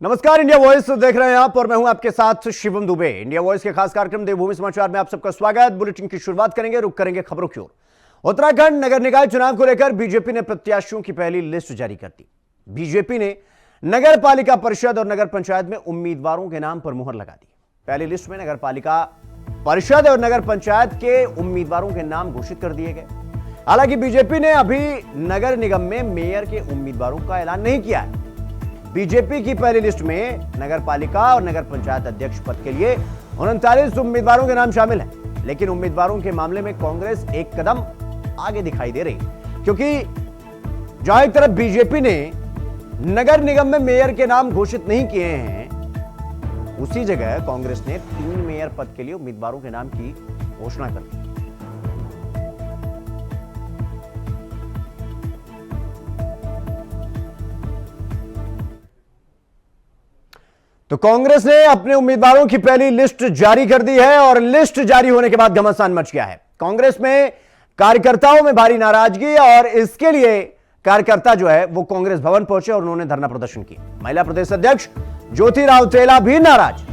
नमस्कार, India voice देख रहे हैं आप और मैं हूं आपके साथ शिवम दुबे। इंडिया वॉइस के खास कार्यक्रम देवभूमि समाचार में आप सबका स्वागत। बुलेटिन की शुरुआत करेंगे, रुक करेंगे खबरों की ओर। उत्तराखंड नगर निकाय चुनाव को लेकर बीजेपी ने प्रत्याशियों की पहली लिस्ट जारी कर दी। बीजेपी ने नगर पालिका परिषद और नगर पंचायत में उम्मीदवारों के नाम पर मुहर लगा दी। पहली लिस्ट में नगर पालिका परिषद और नगर पंचायत के उम्मीदवारों के नाम घोषित कर दिए गए। हालांकि बीजेपी ने अभी नगर निगम में मेयर के उम्मीदवारों का ऐलान नहीं किया है। बीजेपी की पहली लिस्ट में नगर पालिका और नगर पंचायत अध्यक्ष पद के लिए 39 उम्मीदवारों के नाम शामिल हैं, लेकिन उम्मीदवारों के मामले में कांग्रेस एक कदम आगे दिखाई दे रही, क्योंकि जहां एक तरफ बीजेपी ने नगर निगम में मेयर के नाम घोषित नहीं किए हैं, उसी जगह कांग्रेस ने 3 मेयर पद के लिए उम्मीदवारों के नाम की घोषणा कर दी। तो कांग्रेस ने अपने उम्मीदवारों की पहली लिस्ट जारी कर दी है और लिस्ट जारी होने के बाद घमासान मच गया है। कांग्रेस में कार्यकर्ताओं में भारी नाराजगी और इसके लिए कार्यकर्ता जो है वो कांग्रेस भवन पहुंचे और उन्होंने धरना प्रदर्शन किया। महिला प्रदेश अध्यक्ष ज्योति राउतेला भी नाराज।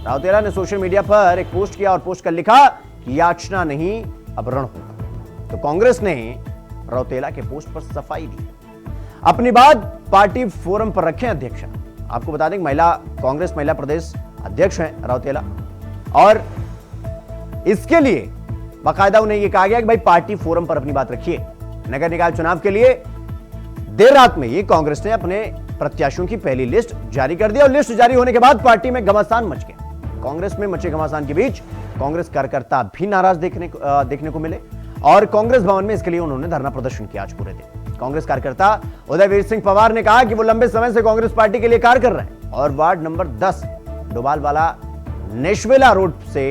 राउतेला ने सोशल मीडिया पर एक पोस्ट किया और पोस्ट कर लिखा कि याचना नहीं अब रण होगा। तो कांग्रेस ने राउतेला के पोस्ट पर सफाई दी, अपनी बात पार्टी फोरम पर रखें अध्यक्षा। आपको बता दें कांग्रेस महिला प्रदेश अध्यक्ष हैं राउतेला, और इसके लिए बाकायदा उन्हें यह कहा गया कि भाई पार्टी फोरम पर अपनी बात रखिए। नगर निकाय चुनाव के लिए देर रात में ही कांग्रेस ने अपने प्रत्याशियों की पहली लिस्ट जारी कर दी और लिस्ट जारी होने के बाद पार्टी में घमासान मच गया। कांग्रेस में मचे घमासान के बीच कांग्रेस कार्यकर्ता भी नाराज देखने को मिले और कांग्रेस भवन में इसके लिए उन्होंने धरना प्रदर्शन किया आज पूरे दिन। कांग्रेस कार्यकर्ता उदयवीर सिंह पवार ने कहा कि वो लंबे समय से कांग्रेस पार्टी के लिए कार्य कर रहे हैं और वार्ड नंबर 10 डोभालवाला नेशवेला रोड से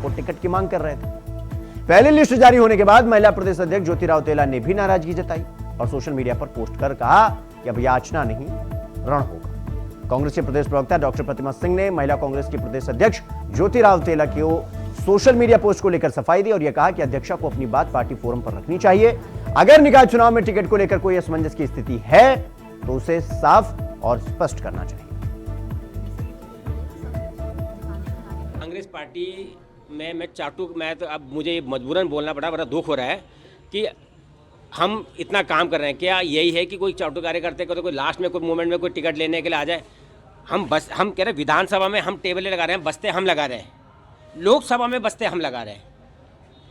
वो टिकट की मांग कर रहे थे। पहली लिस्ट जारी होने के बाद महिला प्रदेश अध्यक्ष ज्योति राउतेला ने भी नाराजगी जताई और सोशल मीडिया पर पोस्ट कर कहा कि अब याचना नहीं रण होगा। कांग्रेस के प्रदेश प्रवक्ता डॉक्टर प्रतिमा सिंह ने महिला कांग्रेस की प्रदेश अध्यक्ष ज्योति राउतेला की सोशल मीडिया पोस्ट को लेकर सफाई दी और यह कहा कि अध्यक्षा को अपनी बात पार्टी फोरम पर रखनी चाहिए। अगर निकाय चुनाव में टिकट को लेकर कोई असमंजस की स्थिति है तो उसे साफ और स्पष्ट करना चाहिए। कांग्रेस पार्टी में मैं तो अब मुझे मजबूरन बोलना पड़ा, बड़ा दुख हो रहा है कि हम इतना काम कर रहे हैं। क्या यही है कि कोई चाटू कार्यकर्ता को तो कोई लास्ट में कोई मोमेंट में कोई टिकट लेने के लिए आ जाए? हम कह रहे हैं विधानसभा में हम टेबलें लगा रहे हैं, बस्ते हम लगा रहे हैं, लोकसभा में बस्ते हम लगा रहे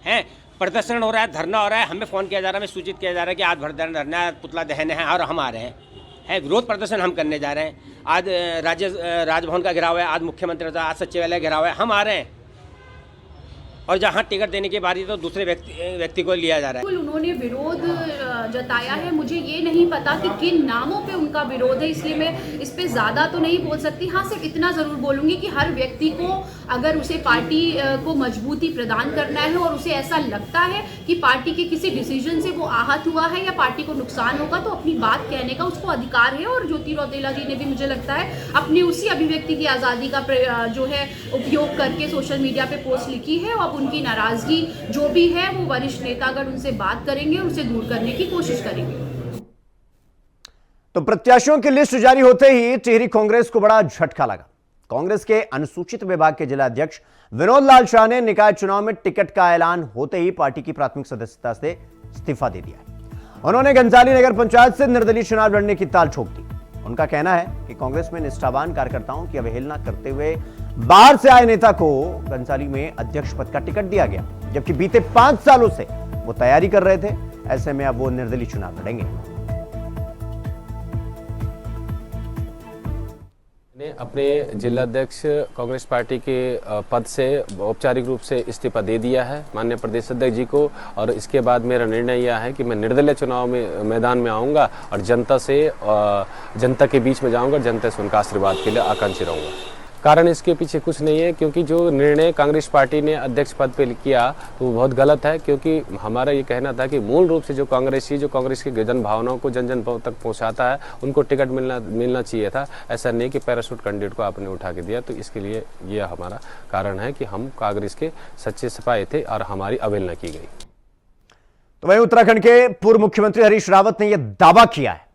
हैं, प्रदर्शन हो रहा है, धरना हो रहा है, हमें फ़ोन किया जा रहा है, हमें सूचित किया जा रहा है कि आज भर धरना है, पुतला दहन है और हम आ रहे हैं, विरोध प्रदर्शन हम करने जा रहे हैं। आज राजभवन का घेराव है, आज मुख्यमंत्री का, आज सचिवालय घेराव है, हम आ रहे हैं और जहाँ टिकट देने की बारी तो दूसरे व्यक्ति को लिया जा रहा है। उन्होंने विरोध जताया है, मुझे ये नहीं पता कि किन नामों पे उनका विरोध है, इसलिए मैं इस पे ज़्यादा तो नहीं बोल सकती। हाँ, सिर्फ इतना ज़रूर बोलूँगी कि हर व्यक्ति को अगर उसे पार्टी को मजबूती प्रदान करना है और उसे ऐसा लगता है कि पार्टी के किसी डिसीजन से वो आहत हुआ है या पार्टी को नुकसान होगा तो अपनी बात कहने का उसको अधिकार है। और ज्योति राउतेला जी ने भी मुझे लगता है अपनी उसी अभिव्यक्ति की आज़ादी का जो है उपयोग करके सोशल मीडिया पे पोस्ट लिखी है। अब उनकी नाराजगी जो भी है वो वरिष्ठ नेता अगर उनसे बात करेंगे उसे दूर करने की कोशिश करेंगे। तो प्रत्याशियों की लिस्ट जारी होते ही टिहरी कांग्रेस को बड़ा झटका लगा। कांग्रेस के अनुसूचित विभाग के जिला अध्यक्ष विनोद लाल शाह ने निकाय चुनाव में टिकट का ऐलान होते ही पार्टी की प्राथमिक सदस्यता से इस्तीफा दे दिया। उन्होंने घनसाली नगर पंचायत से निर्दलीय चुनाव लड़ने की ताल ठोक दी। उनका कहना है कि कांग्रेस में निष्ठावान कार्यकर्ताओं की अवहेलना करते हुए बाहर से आए नेता को घनसाली में अध्यक्ष पद का टिकट दिया गया, जबकि बीते 5 सालों से वो तैयारी कर रहे थे। ऐसे में अब वो निर्दलीय चुनाव लड़ेंगे। ने अपने जिला अध्यक्ष कांग्रेस पार्टी के पद से औपचारिक रूप से इस्तीफा दे दिया है माननीय प्रदेश अध्यक्ष जी को, और इसके बाद मेरा निर्णय यह है कि मैं निर्दलीय चुनाव में मैदान में आऊंगा और जनता के बीच में जाऊंगा, जनता से उनका आशीर्वाद के लिए आकांक्षी रहूंगा। कारण इसके पीछे कुछ नहीं है, क्योंकि जो निर्णय कांग्रेस पार्टी ने अध्यक्ष पद पे किया तो वो बहुत गलत है। क्योंकि हमारा ये कहना था कि मूल रूप से जो कांग्रेस की जन भावनाओं को जन जन तक पहुंचाता है उनको टिकट मिलना चाहिए था। ऐसा नहीं कि पैराशूट कैंडिडेट को आपने उठा के दिया। तो इसके लिए ये हमारा कारण है कि हम कांग्रेस के सच्चे सिपाही थे और हमारी अवहेलना की गई। तो वहीं उत्तराखंड के पूर्व मुख्यमंत्री हरीश रावत ने यह दावा किया है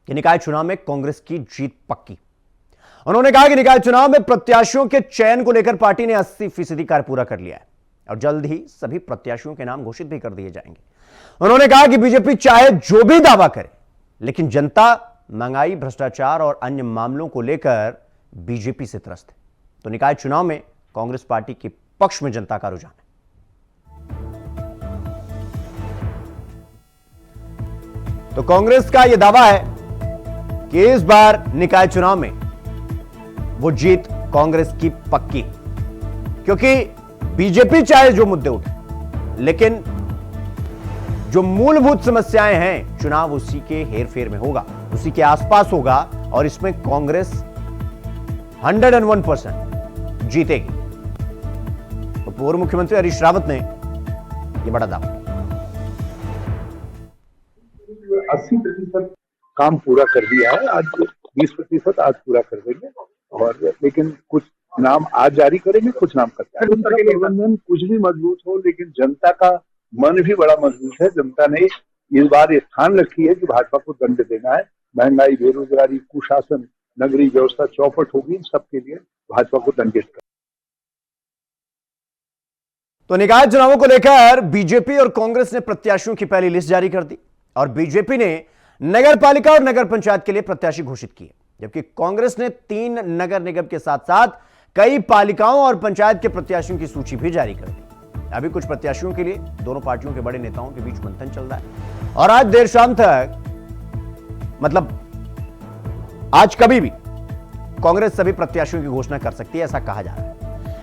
कि निकाय चुनाव में कांग्रेस की जीत पक्की। उन्होंने कहा कि निकाय चुनाव में प्रत्याशियों के चयन को लेकर पार्टी ने 80% कार्य पूरा कर लिया है और जल्द ही सभी प्रत्याशियों के नाम घोषित भी कर दिए जाएंगे। उन्होंने कहा कि बीजेपी चाहे जो भी दावा करे, लेकिन जनता महंगाई, भ्रष्टाचार और अन्य मामलों को लेकर बीजेपी से त्रस्त है। तो निकाय चुनाव में कांग्रेस पार्टी के पक्ष में जनता का रुझान है। तो कांग्रेस का यह दावा है कि इस बार निकाय चुनाव में वो जीत कांग्रेस की पक्की, क्योंकि बीजेपी चाहे जो मुद्दे उठे, लेकिन जो मूलभूत समस्याएं हैं चुनाव उसी के हेरफेर में होगा, उसी के आसपास होगा और इसमें कांग्रेस 101% जीतेगी। तो पूर्व मुख्यमंत्री हरीश रावत ने यह बड़ा दावा। 80% काम पूरा कर दिया है, आज 20% आज पूरा कर देंगे और लेकिन कुछ नाम आज जारी करेंगे, कुछ नाम करते हैं। प्रबंधन कुछ भी मजबूत हो, लेकिन जनता का मन भी बड़ा मजबूत है। जनता ने इस बार ये ठान रखी है कि भाजपा को दंड देना है। महंगाई, बेरोजगारी, कुशासन, नगरीय व्यवस्था चौपट होगी, इन सबके लिए भाजपा को दंडित कर। तो निकाय चुनावों को लेकर बीजेपी और कांग्रेस ने प्रत्याशियों की पहली लिस्ट जारी कर दी और बीजेपी ने नगर पालिका और नगर पंचायत के लिए प्रत्याशी घोषित किए, जबकि कांग्रेस ने 3 नगर निगम के साथ साथ कई पालिकाओं और पंचायत के प्रत्याशियों की सूची भी जारी कर दी। अभी कुछ प्रत्याशियों के लिए दोनों पार्टियों के बड़े नेताओं के बीच मंथन चल रहा है और आज देर शाम तक, मतलब आज कभी भी कांग्रेस सभी प्रत्याशियों की घोषणा कर सकती है, ऐसा कहा जा रहा है।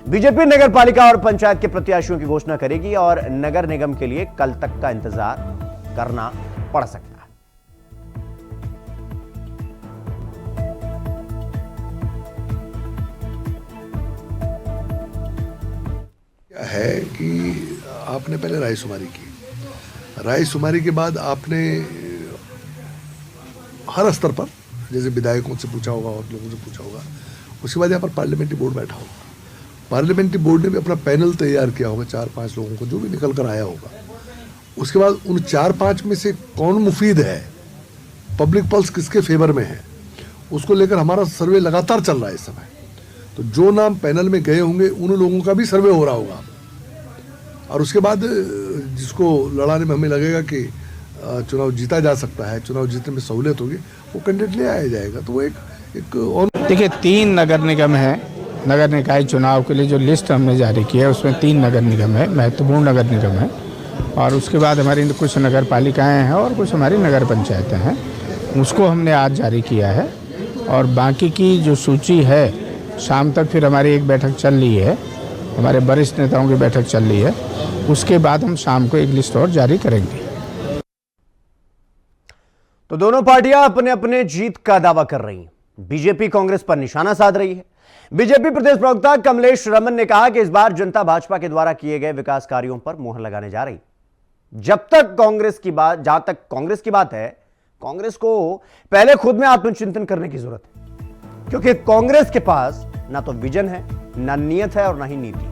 बीजेपी नगर पालिका और पंचायत के प्रत्याशियों की घोषणा करेगी और नगर निगम के लिए कल तक का इंतजार करना पड़ सकता है। है कि आपने पहले रायशुमारी की, रायशुमारी के बाद आपने हर स्तर पर, जैसे विधायकों से पूछा होगा और लोगों से पूछा होगा, उसके बाद यहाँ पर पार्लियामेंट्री बोर्ड बैठा होगा। पार्लियामेंट्री बोर्ड ने भी अपना पैनल तैयार किया होगा 4-5 लोगों को, जो भी निकल कर आया होगा। उसके बाद उन 4-5 में से कौन मुफीद है, पब्लिक पल्स किसके फेवर में है, उसको लेकर हमारा सर्वे लगातार चल रहा है इस समय। तो जो नाम पैनल में गए होंगे उन लोगों का भी सर्वे हो रहा होगा और उसके बाद जिसको लड़ाने में हमें लगेगा कि चुनाव जीता जा सकता है, चुनाव जीतने में सहूलियत होगी, वो कैंडिडेट ले आया जाएगा। तो वो एक देखिए 3 नगर निगम है। नगर निकाय चुनाव के लिए जो लिस्ट हमने जारी की है उसमें 3 नगर निगम है, महत्वपूर्ण नगर निगम है और उसके बाद हमारी कुछ नगर पालिकाएँ हैं और कुछ हमारी नगर पंचायतें हैं, उसको हमने आज जारी किया है और बाकी की जो सूची है शाम तक फिर हमारी एक बैठक चल रही है, हमारे वरिष्ठ नेताओं की बैठक चल रही है, उसके बाद हम शाम को एक लिस्ट और जारी करेंगे। तो दोनों पार्टियां अपने अपने जीत का दावा कर रही हैं। बीजेपी कांग्रेस पर निशाना साध रही है। बीजेपी प्रदेश प्रवक्ता कमलेश रमन ने कहा कि इस बार जनता भाजपा के द्वारा किए गए विकास कार्यों पर मुहर लगाने जा रही। जहां तक कांग्रेस की बात है, कांग्रेस को पहले खुद में आत्मचिंतन करने की जरूरत है, क्योंकि कांग्रेस के पास ना तो विजन है, ना नीयत है और ना ही नीति।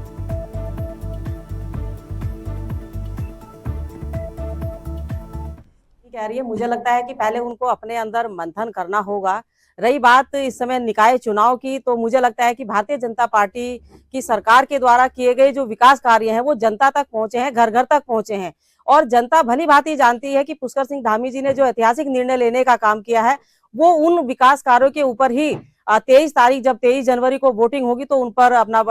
कह रही है, मुझे लगता है कि पहले उनको अपने अंदर मंथन करना होगा। रही बात इस समय निकाय चुनाव की, तो मुझे लगता है कि भारतीय जनता पार्टी की सरकार के द्वारा किए गए जो विकास कार्य हैं वो जनता तक पहुंचे हैं, घर घर तक पहुंचे हैं और जनता भली भांति जानती है कि पुष्कर सिंह धामी जी ने जो ऐतिहासिक निर्णय लेने का काम किया है वो उन विकास कार्यों के ऊपर ही 23 तारीख जब 23 जनवरी को वोटिंग होगी तो उन पर अपना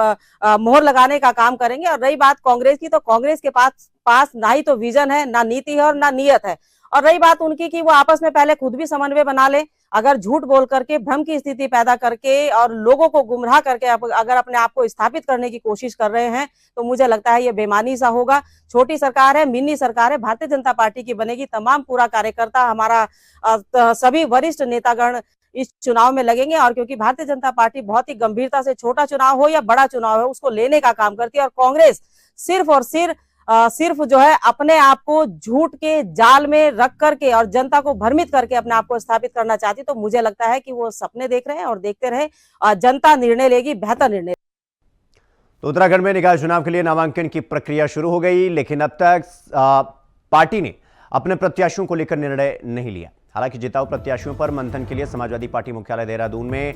मोहर लगाने का काम करेंगे। और रही बात कांग्रेस की, तो कांग्रेस के पास ना ही तो विजन है, ना नीति है और ना नीयत है। और रही बात उनकी कि वो आपस में पहले खुद भी समन्वय बना ले। अगर झूठ बोल करके, भ्रम की स्थिति पैदा करके और लोगों को गुमराह करके अगर अपने आप को स्थापित करने की कोशिश कर रहे हैं तो मुझे लगता है ये बेईमानी सा होगा। छोटी सरकार है, मिनी सरकार है, भारतीय जनता पार्टी की बनेगी। तमाम पूरा कार्यकर्ता, हमारा सभी वरिष्ठ नेतागण इस चुनाव में लगेंगे और क्योंकि भारतीय जनता पार्टी बहुत ही गंभीरता से, छोटा चुनाव हो या बड़ा चुनाव हो, उसको लेने का काम करती है और कांग्रेस सिर्फ और सिर्फ जो है अपने आप को झूठ के जाल में रख करके और जनता को भ्रमित करके अपने आप को स्थापित करना चाहती। तो मुझे लगता है कि वो सपने देख रहे हैं और देखते रहे, जनता निर्णय लेगी, बेहतर निर्णय। तो उत्तराखंड में निकाय चुनाव के लिए नामांकन की प्रक्रिया शुरू हो गई, लेकिन अब तक पार्टी ने अपने प्रत्याशियों को लेकर निर्णय नहीं लिया। हालांकि जिताऊ प्रत्याशियों पर मंथन के लिए समाजवादी पार्टी मुख्यालय देहरादून में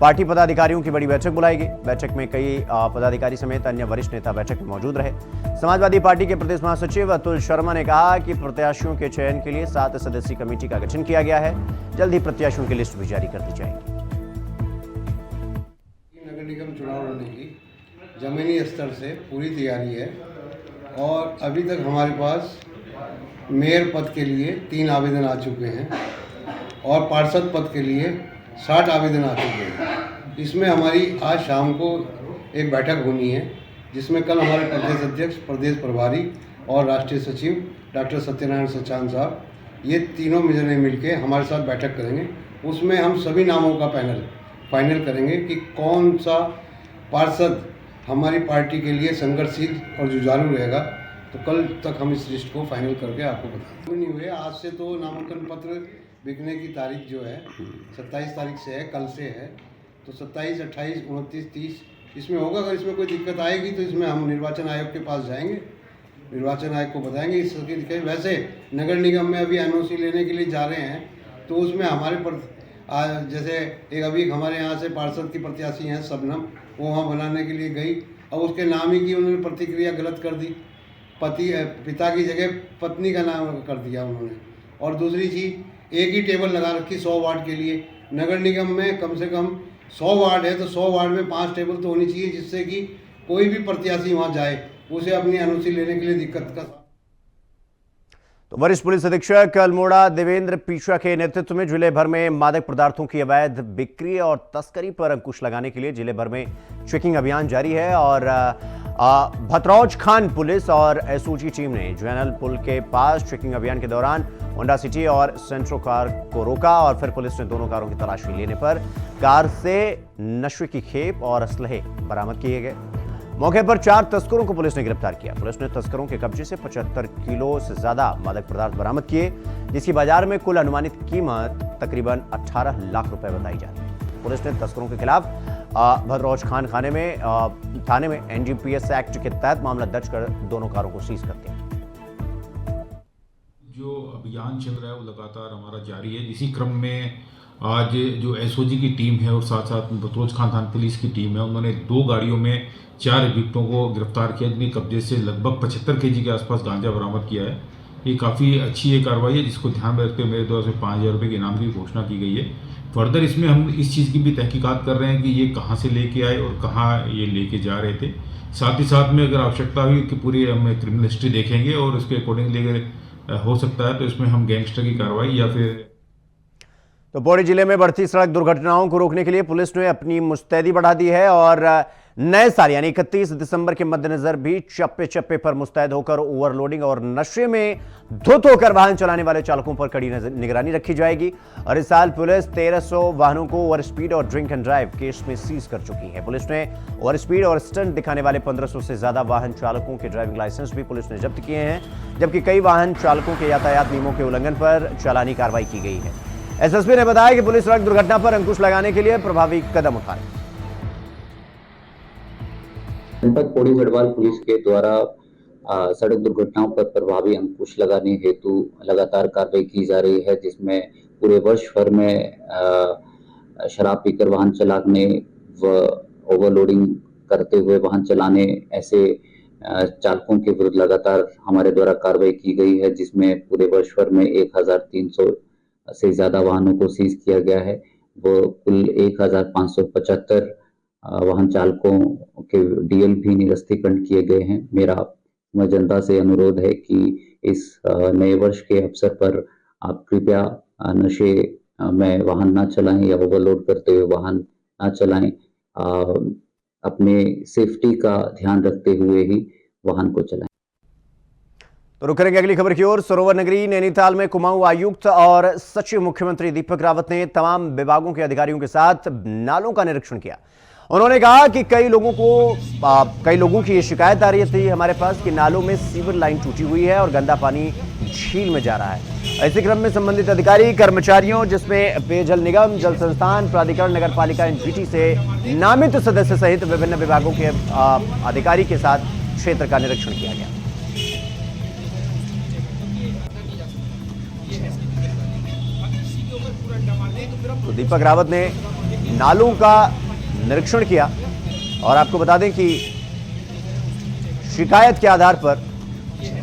पार्टी पदाधिकारियों की बड़ी बैठक बुलाई गई। बैठक में कई पदाधिकारी समेत अन्य वरिष्ठ नेता बैठक में मौजूद रहे। समाजवादी पार्टी के प्रदेश महासचिव अतुल शर्मा ने कहा कि प्रत्याशियों के चयन के लिए 7 सदस्यीय कमेटी का गठन किया गया है। जल्द ही प्रत्याशियों की लिस्ट भी जारी कर दी जाएगी। नगर निगम चुनाव लड़ने की जमीनी स्तर से पूरी तैयारी है और अभी तक हमारे पास मेयर पद के लिए 3 आवेदन आ चुके हैं और पार्षद पद के लिए 60 आवेदन आ चुके हैं। इसमें हमारी आज शाम को एक बैठक होनी है, जिसमें कल हमारे प्रदेश अध्यक्ष, प्रदेश प्रभारी और राष्ट्रीय सचिव डॉक्टर सत्यनारायण सचान साहब, ये तीनों जने मिलकर हमारे साथ बैठक करेंगे। उसमें हम सभी नामों का पैनल फाइनल करेंगे कि कौन सा पार्षद हमारी पार्टी के लिए संघर्षशील और जुझारू रहेगा। तो कल तक हम इस लिस्ट को फाइनल करके आपको बताएंगे। नहीं हुए आज से तो नामांकन पत्र बिकने की तारीख जो है 27 तारीख से है, कल से है। तो 27, 28, 29, 30 इसमें होगा। अगर इसमें कोई दिक्कत आएगी तो इसमें हम निर्वाचन आयोग के पास जाएंगे, निर्वाचन आयोग को बताएंगे इसकी दिक्कत। वैसे नगर निगम में अभी NOC लेने के लिए जा रहे हैं, तो उसमें हमारे पर जैसे एक अभी हमारे यहाँ से पार्षद की प्रत्याशी हैं शबनम, वो वहाँ बनाने के लिए गई। अब उसके नाम ही की उन्होंने प्रतिक्रिया गलत कर दी, पिता की जगह पत्नी का नाम कर दिया उन्होंने। और दूसरी चीज़, एक ही टेबल लगा रखी 100 वार्ड के लिए। नगर निगम में कम से कम 100 वार्ड है, तो 100 वार्ड में 5 टेबल तो होनी चाहिए, जिससे कि कोई भी प्रत्याशी वहाँ जाए उसे अपनी NOC लेने के लिए दिक्कत का। तो वरिष्ठ पुलिस अधीक्षक अल्मोड़ा देवेंद्र पीछा के नेतृत्व में जिले भर में मादक पदार्थों की अवैध बिक्री और तस्करी पर अंकुश लगाने के लिए जिले भर में चेकिंग अभियान जारी है। और भतरौज खान पुलिस और SOG टीम ने जैनल पुल के पास चेकिंग अभियान के दौरान होंडा सिटी और सेंट्रो कार को रोका और फिर पुलिस ने दोनों कारों की तलाशी लेने पर कार से नशे की खेप और असलहे बरामद किए गए। मौके पर 4 तस्करों को पुलिस ने गिरफ्तार किया। पुलिस ने तस्करों के कब्जे से 75 किलो से ज्यादा मादक पदार्थ बरामद किए, जिसकी बाजार में कुल अनुमानित कीमत तकरीबन 18 लाख रुपए बताई जाती है। पुलिस ने तस्करों के खिलाफ भद्रौज खान थाने में NDPS एक्ट के तहत मामला दर्ज कर दोनों कारों को सीज कर दिया। जो अभियान चल रहा है वो लगातार हमारा जारी है। इसी क्रम में आज जो SOG की टीम है और साथ साथ भतरौज खान थाना पुलिस की टीम है, उन्होंने 2 गाड़ियों में 4 अभियुक्तों को गिरफ्तार किया, जिनके कब्जे से लगभग 75 kg के आसपास गांजा बरामद किया है। ये काफ़ी अच्छी ये कार्रवाई है, जिसको ध्यान में रखते हुए मेरे द्वारा से 5000 रुपये के इनाम की घोषणा की गई है। फर्दर इसमें हम इस चीज़ की भी तहकीकात कर रहे हैं कि ये कहाँ से लेके आए और कहाँ ये लेके जा रहे थे। साथ ही साथ में अगर आवश्यकता हुई कि पूरी हम क्रिमिनल हिस्ट्री देखेंगे और उसके अकॉर्डिंगली अगर हो सकता है तो इसमें हम गैंगस्टर की कार्रवाई या फिर। तो पौड़ी जिले में बढ़ती सड़क दुर्घटनाओं को रोकने के लिए पुलिस ने अपनी मुस्तैदी बढ़ा दी है और नए साल यानी 31 दिसंबर के मद्देनजर भी चप्पे चप्पे पर मुस्तैद होकर ओवरलोडिंग और नशे में धुत होकर वाहन चलाने वाले चालकों पर कड़ी निगरानी रखी जाएगी। और इस साल पुलिस 1300 वाहनों को ओवर स्पीड और ड्रिंक एंड ड्राइव केस में सीज कर चुकी है। पुलिस ने ओवर स्पीड और स्टंट दिखाने वाले 1500 से ज्यादा वाहन चालकों के ड्राइविंग लाइसेंस भी पुलिस ने जब्त किए हैं, जबकि कई वाहन चालकों के यातायात नियमों के उल्लंघन पर चालानी कार्रवाई की गई है। SSP ने बताया कि पुलिस सड़क दुर्घटना पर अंकुश लगाने के लिए प्रभावी कदम उठा रही है। जनपद पौड़ी गढ़वाल पुलिस के द्वारा सड़क दुर्घटनाओं पर प्रभावी अंकुश लगाने हेतु लगातार कार्रवाई की जा रही है, जिसमें पूरे वर्ष भर में शराब पीकर वाहन चलाने व ओवरलोडिंग करते हुए वाहन चलाने ऐसे चालकों के विरुद्ध लगातार हमारे द्वारा कार्रवाई की गई है, जिसमें पूरे वर्ष भर में 1300 से ज्यादा वाहनों को सीज किया गया है। वो कुल 1575 वाहन चालकों के DL भी निरस्तीकरण किए गए हैं। मेरा जनता से अनुरोध है कि इस नए वर्ष के अवसर पर आप कृपया नशे में वाहन ना चलाएं या ओवरलोड करते हुए वाहन ना चलाएं। अपने सेफ्टी का ध्यान रखते हुए ही वाहन को चलाएं। तो रुक करेंगे अगली खबर की ओर। सरोवर नगरी नैनीताल में कुमाऊं आयुक्त और सचिव मुख्यमंत्री दीपक रावत ने तमाम विभागों के अधिकारियों के साथ नालों का निरीक्षण किया। उन्होंने कहा कि कई लोगों की ये शिकायत आ रही थी हमारे पास कि नालों में सीवर लाइन टूटी हुई है और गंदा पानी झील में जा रहा है। इसी क्रम में संबंधित अधिकारी कर्मचारियों, जिसमें पेयजल निगम, जल संस्थान, प्राधिकरण, नगर पालिका, NGT से नामित सदस्य सहित विभिन्न विभागों के अधिकारी के साथ क्षेत्र का निरीक्षण किया गया। तो दीपक रावत ने नालों का निरीक्षण किया और आपको बता दें कि शिकायत के आधार पर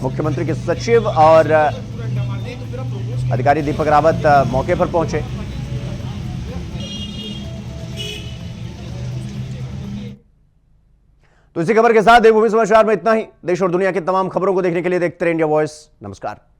मुख्यमंत्री के सचिव और अधिकारी दीपक रावत मौके पर पहुंचे। तो इसी खबर के साथ देवभूमि समाचार में इतना ही। देश और दुनिया की तमाम खबरों को देखने के लिए देखते रहिए इंडिया वॉइस। नमस्कार।